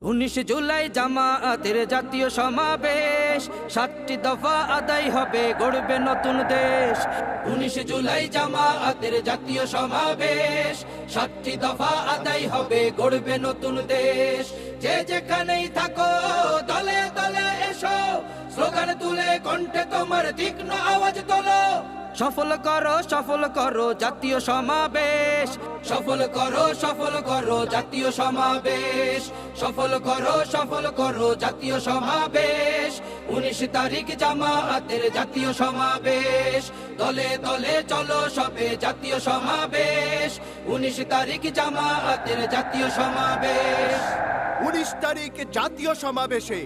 19 জুলাই জামায়াতের জাতীয় সমাবেশ, 7টি দফা আদায় হবে, গড়বে নতুন দেশ। 19 জুলাই জামায়াতের জাতীয় সমাবেশ, 7টি দফা আদায় হবে, গড়বে নতুন দেশ। যে যেখানেই থাকো দলে দলে এসো, স্লোগান তুলে কণ্ঠে তোমার তীক্ষ্ণ আওয়াজ তোলো। সফল করো জাতীয় সমাবেশ, সফল করো জাতীয় সমাবেশ, সফল করো জাতীয় সমাবেশ। 19 তারিখ জামায়াতের জাতীয় সমাবেশ, দলে দলে চলো সবে জাতীয় সমাবেশ। 19 তারিখ জামায়াতের জাতীয় সমাবেশ। 19 তারিখ জাতীয় সমাবেশে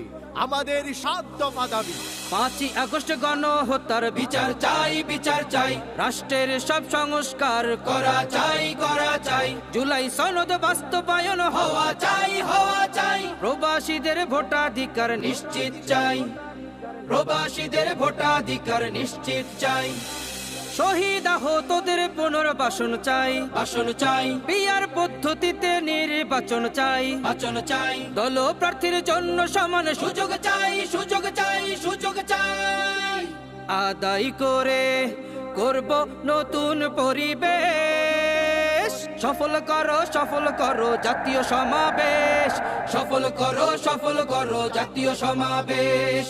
আমাদের 7 দফা দাবি। 5ই আগস্ট গণহত্যার বিচার চাই, বিচার চাই। রাষ্ট্রের সব সংস্কার করা চাই। জুলাই সনদ বাস্তবায়ন হওয়া চাই। প্রবাসীদের ভোটাধিকার নিশ্চিত চাই, প্রবাসীদের ভোটাধিকার নিশ্চিত চাই। শহীদ আহতদের পুনর্বাসন চাই। পিয়ার পদ্ধতিতে নির্বাচন চাই। দল প্রার্থীর জন্য সমান সুযোগ চাই। আদায় করব নতুন পরিবেশ। সফল করো জাতীয় সমাবেশ, সফল করো জাতীয় সমাবেশ।